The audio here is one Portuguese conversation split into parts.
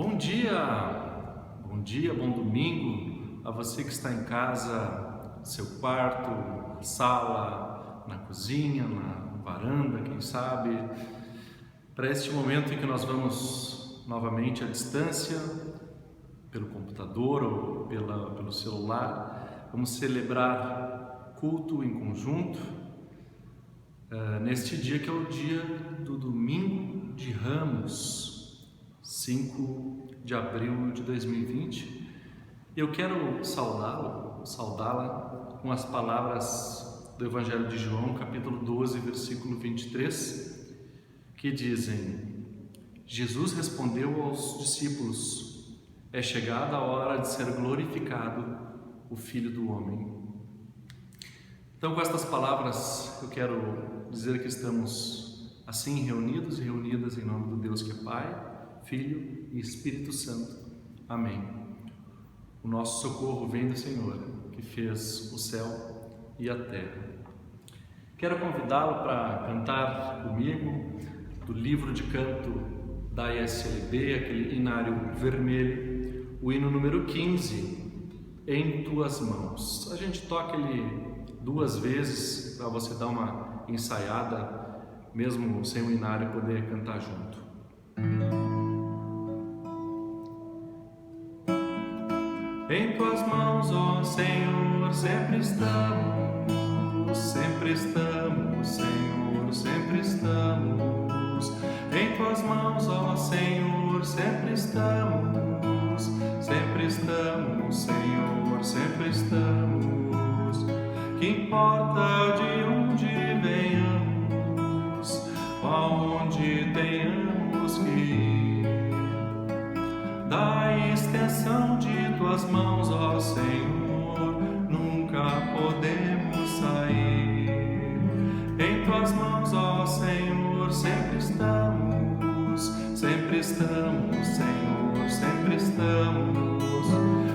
Bom dia, bom domingo a você que está em casa, no seu quarto, na sala, na cozinha, na varanda, quem sabe, para este momento em que nós vamos novamente à distância, pelo computador ou pelo celular, vamos celebrar culto em conjunto, neste dia que é o dia do Domingo de Ramos, 5 de abril de 2020. Eu quero saudá-la com as palavras do Evangelho de João, capítulo 12, versículo 23, que dizem: Jesus respondeu aos discípulos: é chegada a hora de ser glorificado o Filho do Homem. Então, com estas palavras, eu quero dizer que estamos assim reunidos e reunidas em nome do Deus que é Pai, Filho e Espírito Santo. Amém. O nosso socorro vem do Senhor, que fez o céu e a terra. Quero convidá-lo para cantar comigo do livro de canto da ISLB, aquele inário vermelho, o hino número 15, Em Tuas Mãos. A gente toca ele 2 vezes para você dar uma ensaiada, mesmo sem o inário, poder cantar junto. Em Tuas mãos, ó Senhor, sempre estamos, Senhor, sempre estamos. Em Tuas mãos, ó Senhor, sempre estamos, Senhor, sempre estamos. Que importa de onde venhamos, aonde tenhamos que ir, da extensão de Tuas mãos, ó Senhor, nunca podemos sair. Em Tuas mãos, ó Senhor, sempre estamos, Senhor, sempre estamos.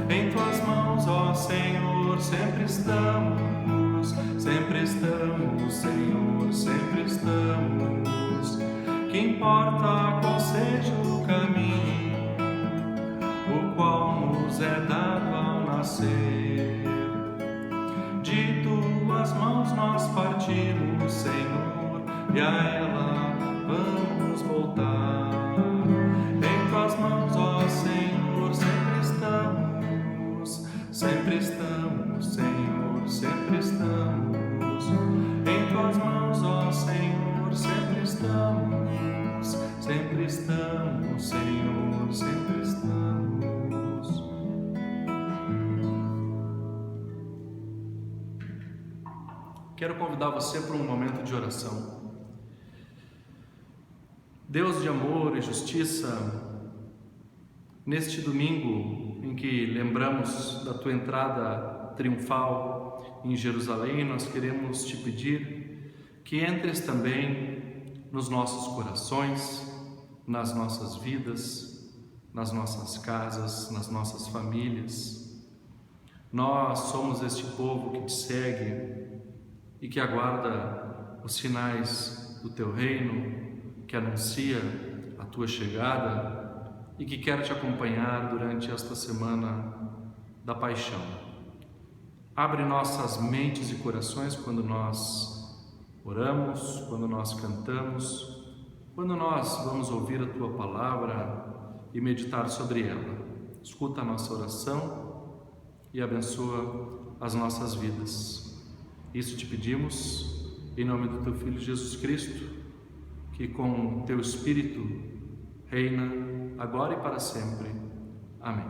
Em Tuas mãos, ó Senhor, sempre estamos, Senhor, sempre estamos. Que importa qual seja o caminho, o qual nos é dado ao nascer, de Tuas mãos nós partimos, Senhor, e a ela vamos voltar. Em Tuas mãos, ó Senhor, sempre estamos, Senhor, sempre estamos. Em Tuas mãos, ó Senhor, sempre estamos, Senhor, sempre estamos. Quero convidar você para um momento de oração. Deus de amor e justiça, neste domingo em que lembramos da Tua entrada triunfal em Jerusalém, nós queremos Te pedir que entres também nos nossos corações, nas nossas vidas, nas nossas casas, nas nossas famílias. Nós somos este povo que Te segue e que aguarda os sinais do Teu reino, que anuncia a Tua chegada e que quer Te acompanhar durante esta semana da paixão. Abre nossas mentes e corações quando nós oramos, quando nós cantamos, quando nós vamos ouvir a Tua palavra e meditar sobre ela. Escuta a nossa oração e abençoa as nossas vidas. Isso Te pedimos em nome do Teu Filho Jesus Cristo, que com Teu Espírito reina agora e para sempre. Amém.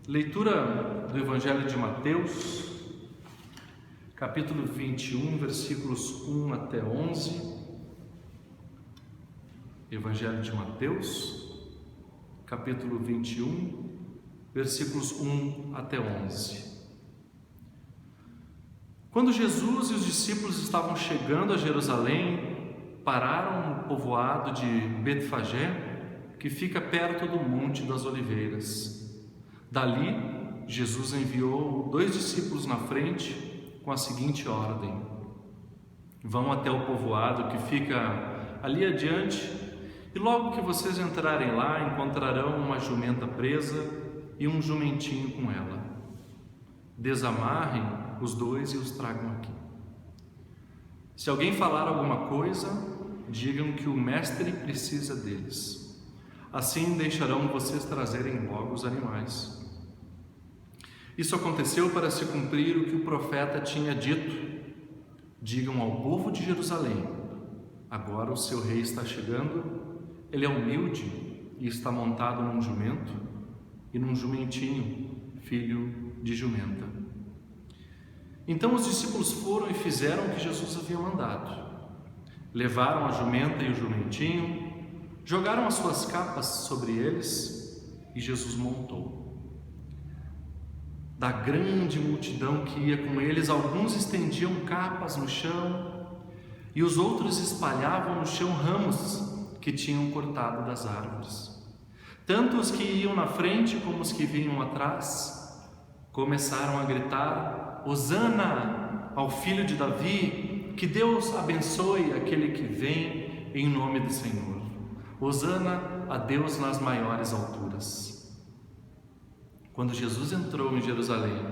Leitura do Evangelho de Mateus, capítulo 21, versículos 1 até 11. Evangelho de Mateus, capítulo 21, versículos 1 até 11. Quando Jesus e os discípulos estavam chegando a Jerusalém, pararam no povoado de Betfagé, que fica perto do Monte das Oliveiras. Dali, Jesus enviou 2 discípulos na frente com a seguinte ordem: vão até o povoado que fica ali adiante E logo que vocês entrarem lá, encontrarão uma jumenta presa e um jumentinho com ela. Desamarrem os dois e os tragam aqui. Se alguém falar alguma coisa, digam que o mestre precisa deles. Assim deixarão vocês trazerem logo os animais. Isso aconteceu para se cumprir o que o profeta tinha dito. Digam ao povo de Jerusalém: agora o seu rei está chegando. Ele é humilde e está montado num jumento e num jumentinho, filho de jumenta. Então os discípulos foram e fizeram o que Jesus havia mandado. Levaram a jumenta e o jumentinho, jogaram as suas capas sobre eles e Jesus montou. Da grande multidão que ia com eles, alguns estendiam capas no chão e os outros espalhavam no chão ramos que tinham cortado das árvores. Tanto os que iam na frente como os que vinham atrás começaram a gritar: Hosana ao filho de Davi, que Deus abençoe aquele que vem em nome do Senhor. Hosana a Deus nas maiores alturas. Quando Jesus entrou em Jerusalém,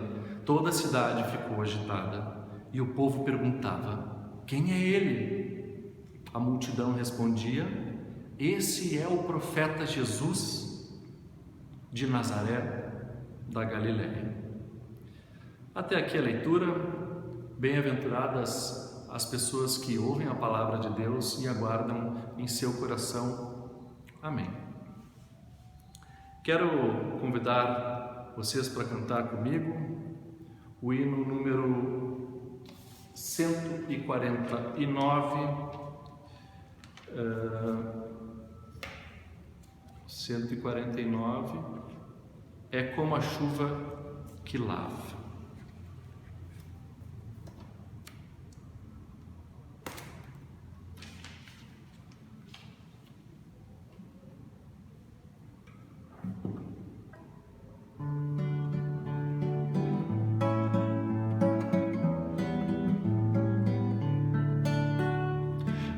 toda a cidade ficou agitada e o povo perguntava: quem é ele? A multidão respondia: esse é o profeta Jesus de Nazaré, da Galiléia. Até aqui a leitura. Bem-aventuradas as pessoas que ouvem a palavra de Deus e aguardam em seu coração. Amém. Quero convidar vocês para cantar comigo o hino número 149. 149 é como a chuva que lava.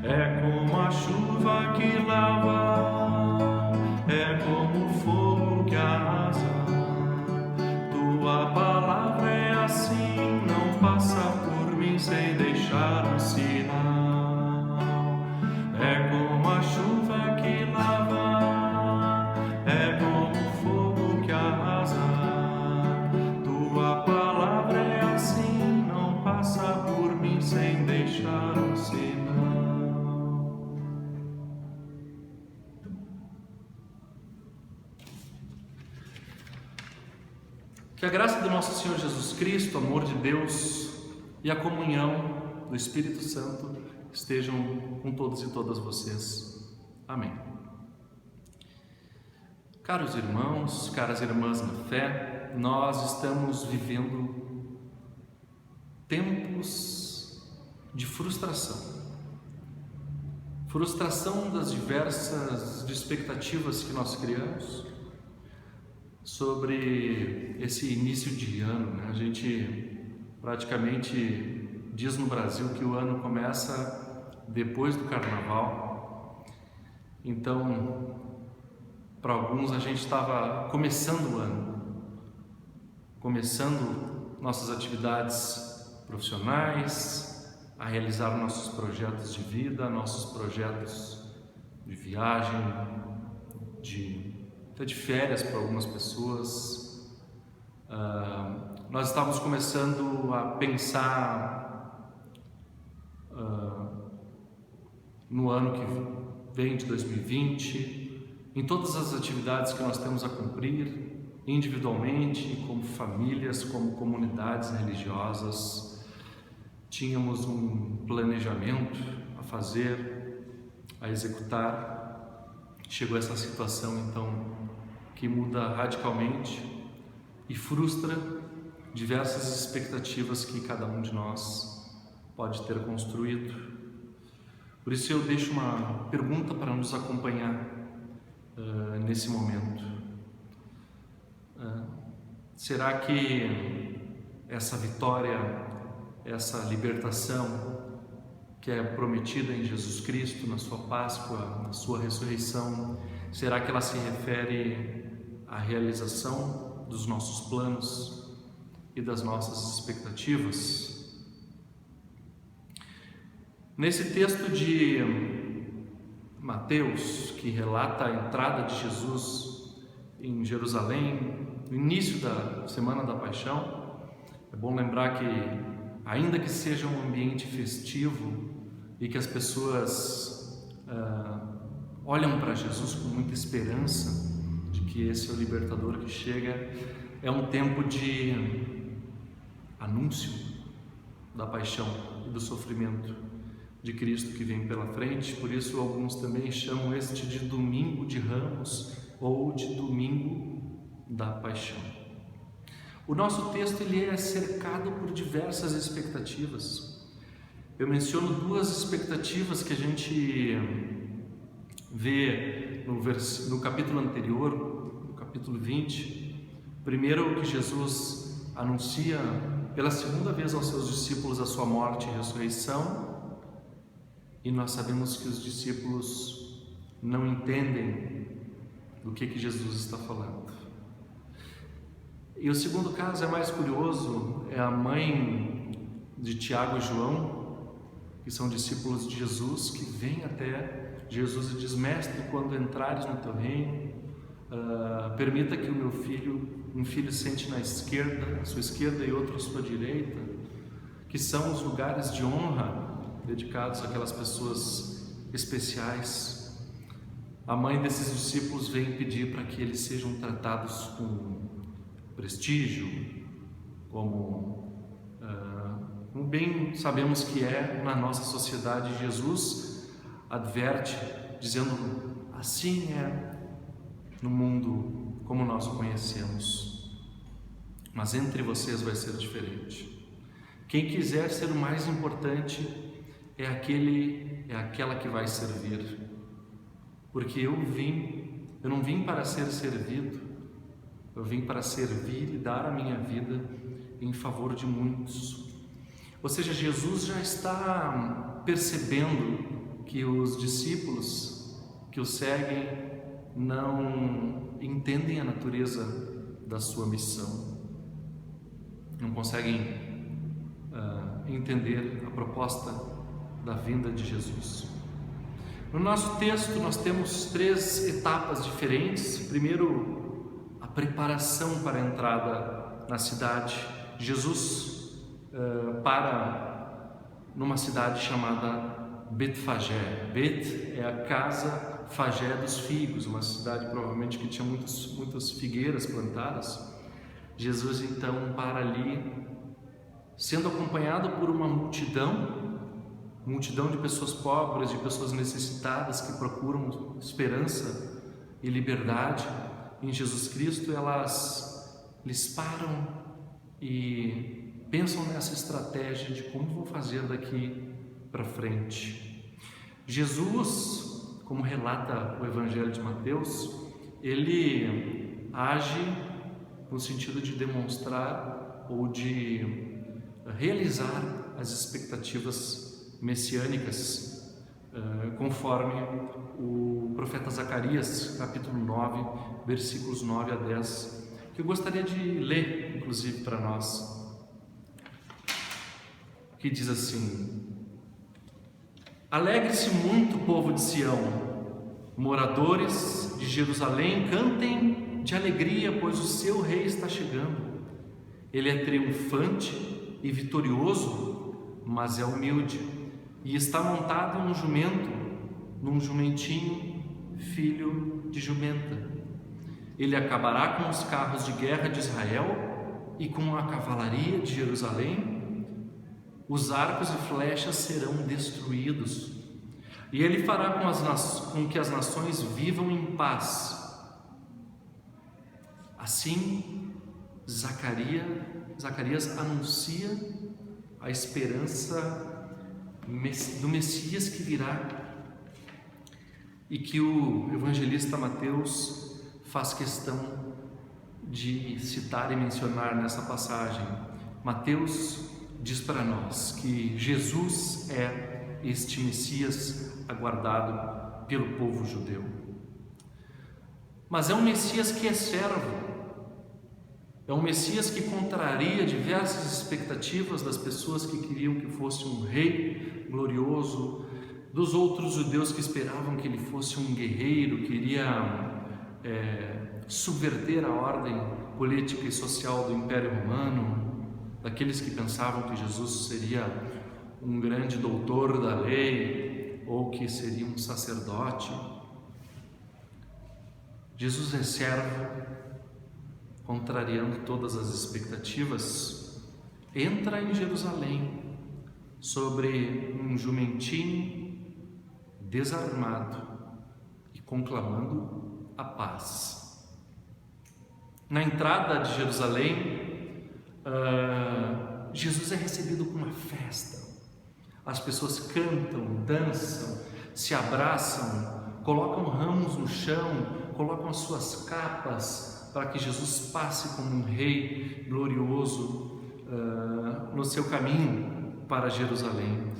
É como a chuva que lava, é como o fogo que arrasa. Tua palavra é assim, não passa por mim sem deixar um sinal. É como a chuva que lava, é como o fogo que arrasa. Tua palavra é assim, não passa por mim sem deixar um sinal. Que a graça do nosso Senhor Jesus Cristo, o amor de Deus e a comunhão do Espírito Santo estejam com todos e todas vocês. Amém. Caros irmãos, caras irmãs na fé, nós estamos vivendo tempos de frustração. Frustração das diversas expectativas que nós criamos sobre esse início de ano, né? A gente praticamente diz no Brasil que o ano começa depois do Carnaval. Então, para alguns a gente estava começando o ano, começando nossas atividades profissionais, a realizar nossos projetos de vida, nossos projetos de viagem, até de férias para algumas pessoas. Nós estávamos começando a pensar no ano que vem, de 2020, em todas as atividades que nós temos a cumprir, individualmente, como famílias, como comunidades religiosas. Tínhamos um planejamento a fazer, a executar. Chegou essa situação, então, que muda radicalmente e frustra diversas expectativas que cada um de nós pode ter construído. Por isso eu deixo uma pergunta para nos acompanhar nesse momento. Será que essa vitória, essa libertação que é prometida em Jesus Cristo, na sua Páscoa, na sua ressurreição? Será que ela se refere à realização dos nossos planos e das nossas expectativas? Nesse texto de Mateus, que relata a entrada de Jesus em Jerusalém, no início da Semana da Paixão, é bom lembrar que, ainda que seja um ambiente festivo e que as pessoas olham para Jesus com muita esperança de que esse é o libertador que chega, é um tempo de anúncio da paixão e do sofrimento de Cristo que vem pela frente. Por isso alguns também chamam este de Domingo de Ramos ou de Domingo da Paixão. O nosso texto ele é cercado por diversas expectativas. Eu menciono duas expectativas que a gente vê no capítulo anterior, no capítulo 20. Primeiro, que Jesus anuncia pela segunda vez aos seus discípulos a sua morte e ressurreição, e nós sabemos que os discípulos não entendem do que Jesus está falando. E o segundo caso é mais curioso, é a mãe de Tiago e João, que são discípulos de Jesus, que vem até Jesus e diz: Mestre, quando entrares no teu reino, permita que o meu filho, um filho sente na esquerda, à sua esquerda, e outro à sua direita, que são os lugares de honra dedicados àquelas pessoas especiais. A mãe desses discípulos vem pedir para que eles sejam tratados com prestígio, como bem sabemos que é na nossa sociedade. Jesus adverte, dizendo: assim é no mundo como nós o conhecemos, mas entre vocês vai ser diferente. Quem quiser ser o mais importante é aquela que vai servir, porque eu não vim para ser servido, eu vim para servir e dar a minha vida em favor de muitos. Ou seja, Jesus já está percebendo que os discípulos que o seguem não entendem a natureza da sua missão, não conseguem entender a proposta da vinda de Jesus. No nosso texto nós temos três etapas diferentes. Primeiro, a preparação para a entrada na cidade. Jesus para numa cidade chamada Betfagé. Bet é a casa, Fagé dos figos, uma cidade provavelmente que tinha muitas figueiras plantadas. Jesus então para ali, sendo acompanhado por uma multidão de pessoas pobres, de pessoas necessitadas que procuram esperança e liberdade em Jesus Cristo. Eles param e pensam nessa estratégia de como vou fazer daqui para frente. Jesus, como relata o Evangelho de Mateus, ele age no sentido de demonstrar ou de realizar as expectativas messiânicas, conforme o profeta Zacarias, capítulo 9, versículos 9 a 10, que eu gostaria de ler, inclusive, para nós, que diz assim: Alegre-se muito, povo de Sião, moradores de Jerusalém, cantem de alegria, pois o seu rei está chegando. Ele é triunfante e vitorioso, mas é humilde, e está montado num jumentinho, filho de jumenta. Ele acabará com os carros de guerra de Israel e com a cavalaria de Jerusalém. Os arcos e flechas serão destruídos, e ele fará com que as nações vivam em paz. Assim, Zacarias anuncia a esperança do Messias que virá, e que o evangelista Mateus faz questão de citar e mencionar nessa passagem. Mateus diz para nós que Jesus é este Messias aguardado pelo povo judeu. Mas é um Messias que é servo, é um Messias que contraria diversas expectativas das pessoas que queriam que fosse um rei glorioso, dos outros judeus que esperavam que ele fosse um guerreiro, que iria subverter a ordem política e social do Império Romano, daqueles que pensavam que Jesus seria um grande doutor da lei ou que seria um sacerdote. Jesus é servo, contrariando todas as expectativas, entra em Jerusalém sobre um jumentinho desarmado e conclamando a paz. Na entrada de Jerusalém, Jesus é recebido com uma festa. As pessoas cantam, dançam, se abraçam, colocam ramos no chão, colocam as suas capas para que Jesus passe como um rei glorioso no seu caminho para Jerusalém.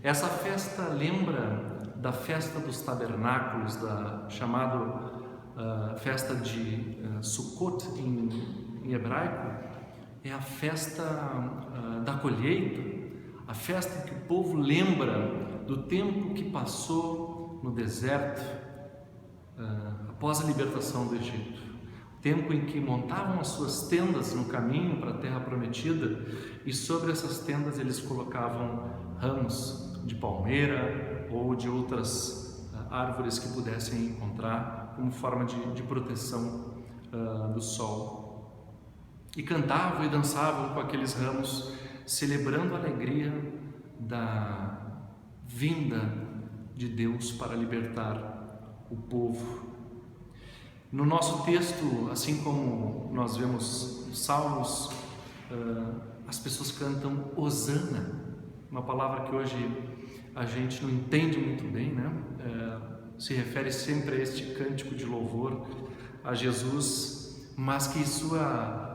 Essa festa lembra da festa dos tabernáculos, da chamada festa de Sukkot em hebraico. É a festa da colheita, a festa que o povo lembra do tempo que passou no deserto após a libertação do Egito, tempo em que montavam as suas tendas no caminho para a terra prometida, e sobre essas tendas eles colocavam ramos de palmeira ou de outras árvores que pudessem encontrar como forma de proteção do sol, e cantavam e dançavam com aqueles ramos, celebrando a alegria da vinda de Deus para libertar o povo. No nosso texto, assim como nós vemos salmos, as pessoas cantam Hosana, uma palavra que hoje a gente não entende muito bem, né? Se refere sempre a este cântico de louvor a Jesus, mas que sua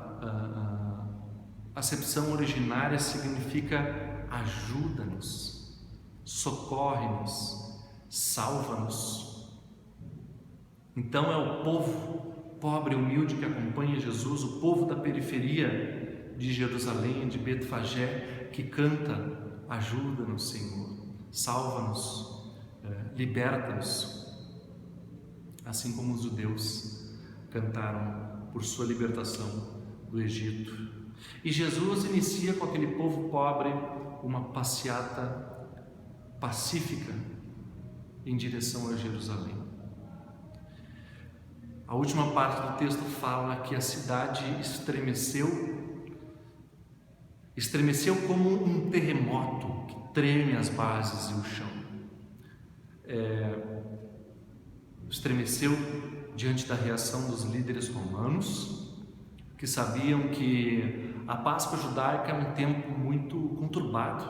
acepção originária significa ajuda-nos, socorre-nos, salva-nos. Então é o povo pobre e humilde que acompanha Jesus, o povo da periferia de Jerusalém, de Betfagé, que canta: ajuda-nos, Senhor, salva-nos, liberta-nos, assim como os judeus cantaram por sua libertação do Egito. E Jesus inicia com aquele povo pobre uma passeata pacífica em direção a Jerusalém. A última parte do texto fala que a cidade estremeceu como um terremoto que treme as bases e o chão. Estremeceu diante da reação dos líderes romanos, que sabiam que a Páscoa judaica é um tempo muito conturbado.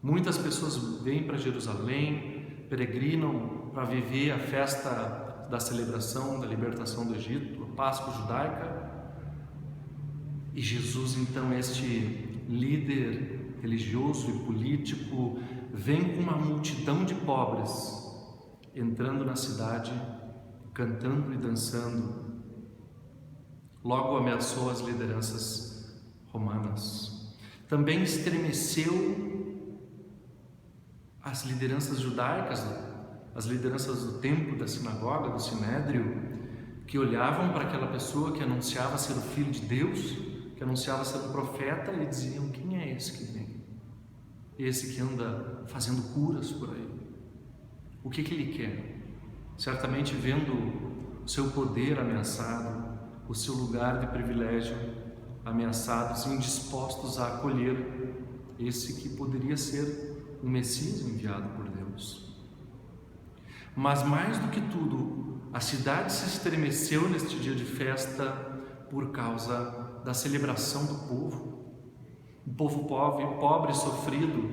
Muitas pessoas vêm para Jerusalém, peregrinam para viver a festa da celebração da libertação do Egito, a Páscoa judaica. E Jesus, então, este líder religioso e político, vem com uma multidão de pobres entrando na cidade, cantando e dançando. Logo ameaçou as lideranças romanas. Também estremeceu as lideranças judaicas, as lideranças do templo, da sinagoga, do sinédrio, que olhavam para aquela pessoa que anunciava ser o Filho de Deus, que anunciava ser um profeta, e diziam: quem é esse que vem? Esse que anda fazendo curas por aí? O que ele quer? Certamente vendo o seu poder ameaçado, o seu lugar de privilégio ameaçados, indispostos a acolher esse que poderia ser o Messias enviado por Deus. Mas mais do que tudo, a cidade se estremeceu neste dia de festa por causa da celebração do povo. Um povo pobre e sofrido,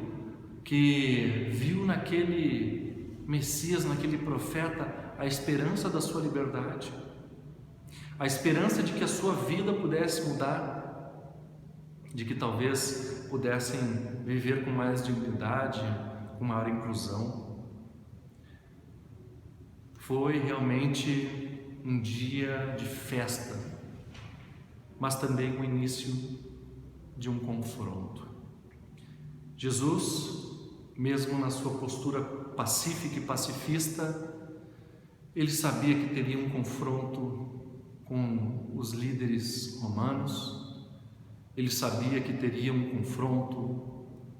que viu naquele Messias, naquele profeta, a esperança da sua liberdade, a esperança de que a sua vida pudesse mudar, de que talvez pudessem viver com mais dignidade, com maior inclusão. Foi realmente um dia de festa, mas também o início de um confronto. Jesus, mesmo na sua postura pacífica e pacifista, ele sabia que teria um confronto com os líderes romanos, ele sabia que teria um confronto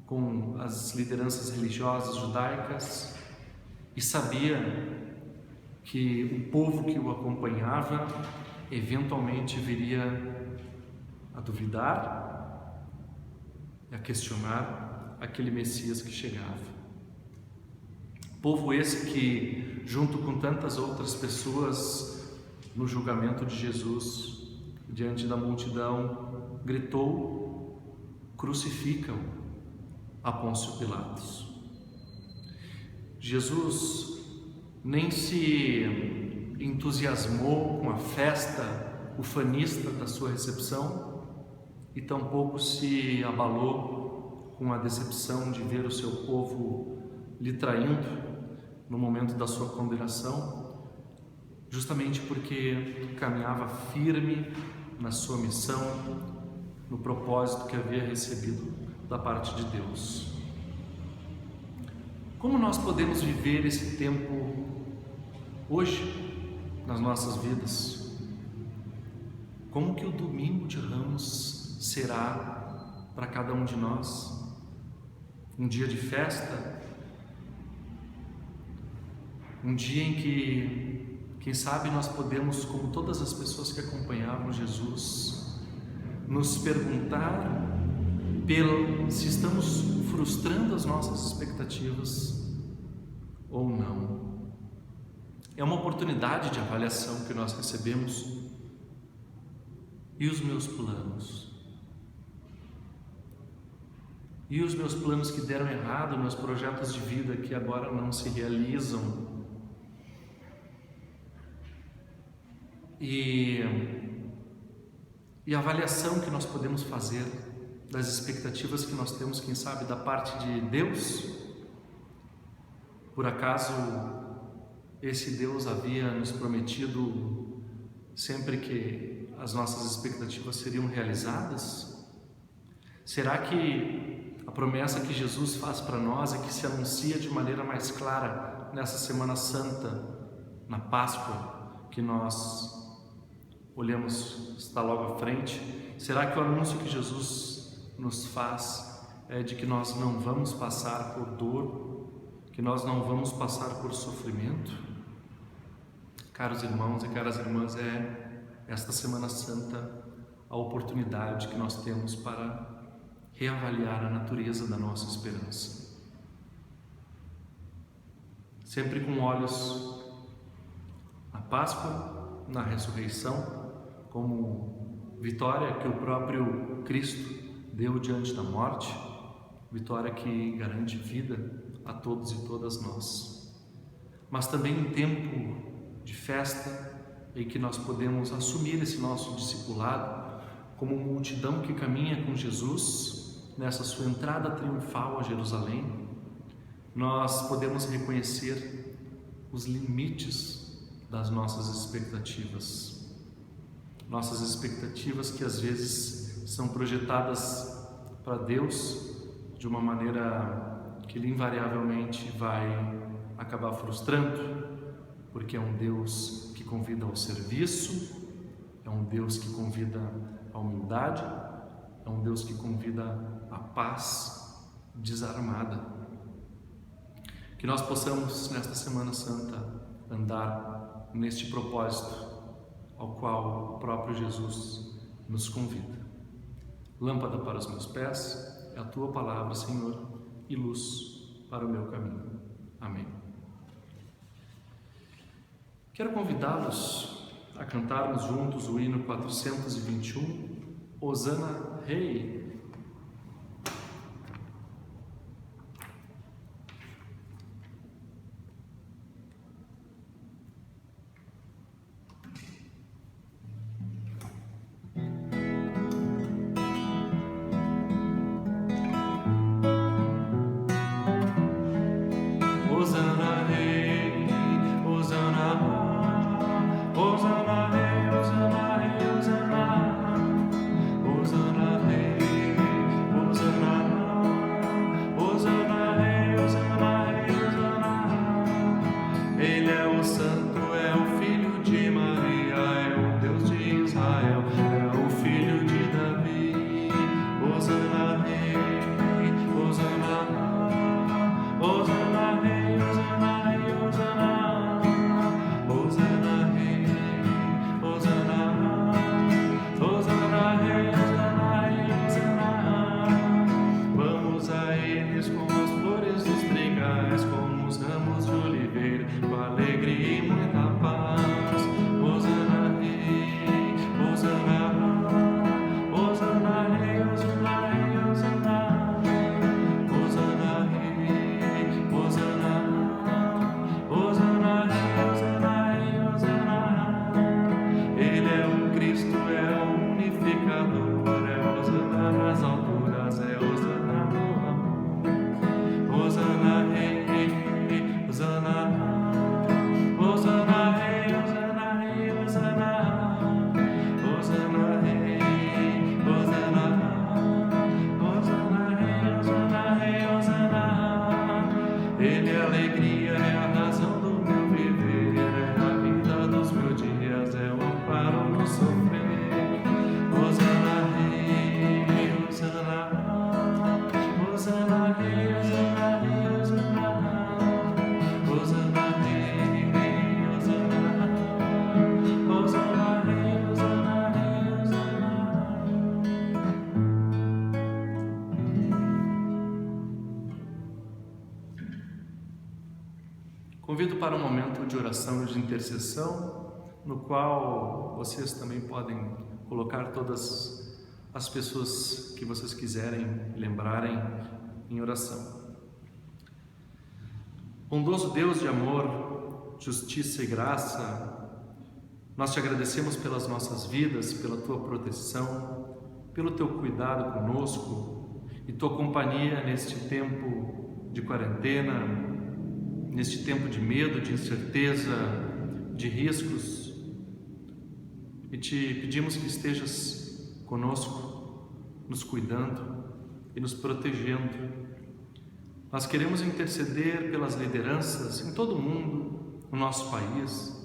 com as lideranças religiosas judaicas e sabia que o povo que o acompanhava eventualmente viria a duvidar e a questionar aquele Messias que chegava. Povo esse que, junto com tantas outras pessoas no julgamento de Jesus, diante da multidão, gritou: crucificam a Pôncio Pilatos. Jesus nem se entusiasmou com a festa ufanista da sua recepção e tampouco se abalou com a decepção de ver o seu povo lhe traindo no momento da sua condenação, justamente porque caminhava firme na sua missão, no propósito que havia recebido da parte de Deus. Como nós podemos viver esse tempo hoje nas nossas vidas? Como que o domingo de Ramos será para cada um de nós? Um dia de festa? Um dia em que, quem sabe, nós podemos, como todas as pessoas que acompanhavam Jesus, nos perguntar se estamos frustrando as nossas expectativas ou não. É uma oportunidade de avaliação que nós recebemos. E os meus planos? E os meus planos que deram errado, meus projetos de vida que agora não se realizam? E a avaliação que nós podemos fazer das expectativas que nós temos, quem sabe, da parte de Deus? Por acaso esse Deus havia nos prometido sempre que as nossas expectativas seriam realizadas? Será que a promessa que Jesus faz para nós e que se anuncia de maneira mais clara nessa Semana Santa, na Páscoa, que nós olhamos, está logo à frente, será que o anúncio que Jesus nos faz é de que nós não vamos passar por dor, que nós não vamos passar por sofrimento? Caros irmãos e caras irmãs, é esta Semana Santa a oportunidade que nós temos para reavaliar a natureza da nossa esperança. Sempre com olhos na Páscoa, na ressurreição, como vitória que o próprio Cristo deu diante da morte, vitória que garante vida a todos e todas nós. Mas também um tempo de festa em que nós podemos assumir esse nosso discipulado como multidão que caminha com Jesus nessa sua entrada triunfal a Jerusalém. Nós podemos reconhecer os limites das nossas expectativas que às vezes são projetadas para Deus de uma maneira que Ele invariavelmente vai acabar frustrando, porque é um Deus que convida ao serviço, é um Deus que convida à humildade, é um Deus que convida à paz desarmada. Que nós possamos, nesta Semana Santa, andar neste propósito ao qual o próprio Jesus nos convida. Lâmpada para os meus pés é a Tua palavra, Senhor, e luz para o meu caminho. Amém. Quero convidá-los a cantarmos juntos o hino 421, Hosana Rei. alegria, é a razão do meu viver, é a vida dos meus dias, é o amparo no sofrer. Hosana Rei, Hosana, Hosana Rei, Hosana Rei, Hosana, Hosana Rei, Hosana, Hosana Rei, Hosana Rei, Hosana. Convido para um momento de oração e de intercessão, no qual vocês também podem colocar todas as pessoas que vocês quiserem lembrarem em oração. Bondoso Deus de amor, justiça e graça, nós te agradecemos pelas nossas vidas, pela tua proteção, pelo teu cuidado conosco e tua companhia neste tempo de quarentena, neste tempo de medo, de incerteza, de riscos, e te pedimos que estejas conosco, nos cuidando e nos protegendo. Nós queremos interceder pelas lideranças em todo o mundo, no nosso país,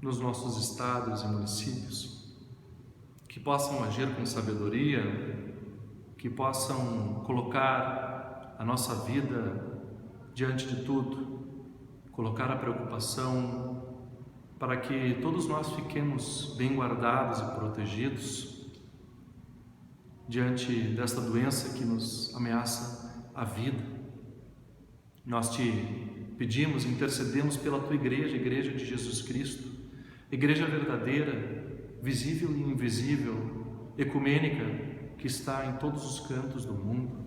nos nossos estados e municípios, que possam agir com sabedoria, que possam colocar a nossa vida diante de tudo, colocar a preocupação para que todos nós fiquemos bem guardados e protegidos diante desta doença que nos ameaça a vida. Nós te pedimos, intercedemos pela tua igreja, a Igreja de Jesus Cristo, igreja verdadeira, visível e invisível, ecumênica, que está em todos os cantos do mundo.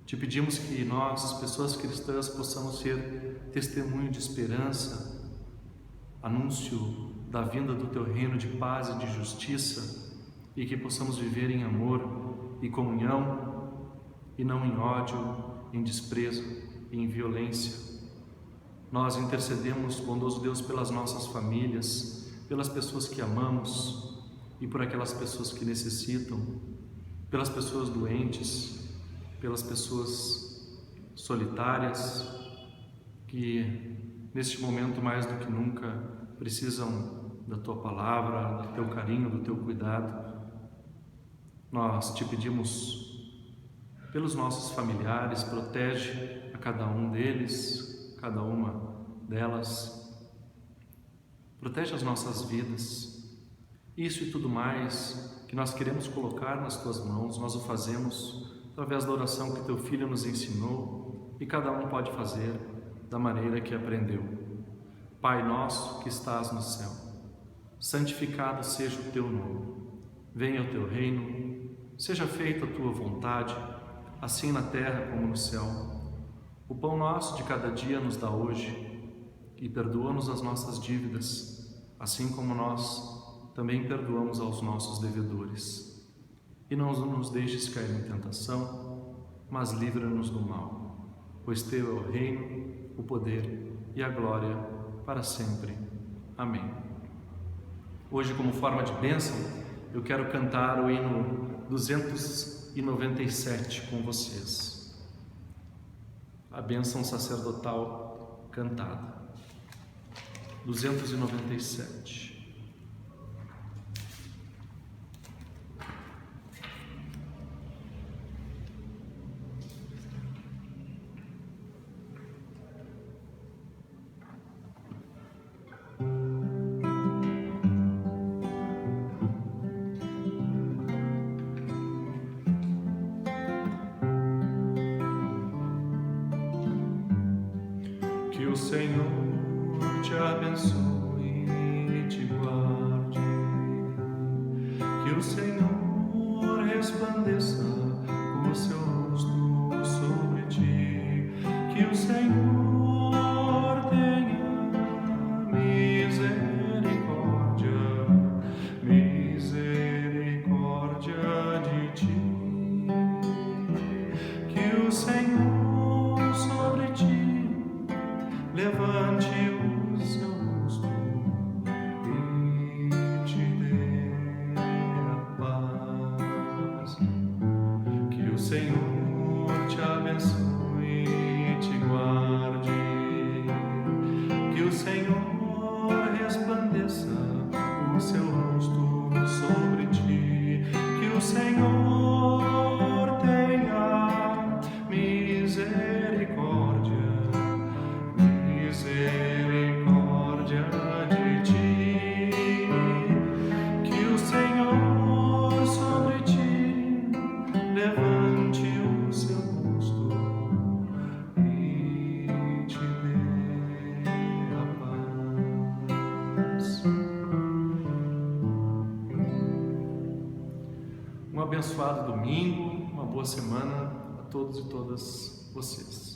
Te pedimos que nós, as pessoas cristãs, possamos ser testemunho de esperança, anúncio da vinda do teu reino de paz e de justiça, e que possamos viver em amor e comunhão, e não em ódio, em desprezo e em violência. Nós intercedemos, bondoso Deus, pelas nossas famílias, pelas pessoas que amamos e por aquelas pessoas que necessitam, pelas pessoas doentes, pelas pessoas solitárias que neste momento mais do que nunca precisam da tua palavra, do teu carinho, do teu cuidado. Nós te pedimos pelos nossos familiares, protege a cada um deles, cada uma delas, protege as nossas vidas. Isso e tudo mais que nós queremos colocar nas tuas mãos, nós o fazemos através da oração que teu Filho nos ensinou, e cada um pode fazer da maneira que aprendeu. Pai nosso que estás no céu, santificado seja o teu nome. Venha o teu reino, seja feita a tua vontade, assim na terra como no céu. O pão nosso de cada dia nos dá hoje, e perdoa-nos as nossas dívidas, assim como nós também perdoamos aos nossos devedores. E não nos deixes cair em tentação, mas livra-nos do mal, pois teu é o reino, o poder e a glória para sempre. Amém. Hoje, como forma de bênção, eu quero cantar o hino 297 com vocês. A bênção sacerdotal cantada. 297. Que o Senhor te abençoe e te guarde, que o Senhor resplandeça o seu rosto sobre ti, que o Senhor tenha misericórdia de ti, que o Senhor sobre ti levante o seu rosto e te dê a paz. Que o Senhor te abençoe e te guarde. Senhor resplandeça o seu rosto sobre ti, que o Senhor tenha misericórdia de ti, que o Senhor sobre ti levante o seu rosto e te dê a paz. Um abençoado domingo, uma boa semana a todos e todas vocês.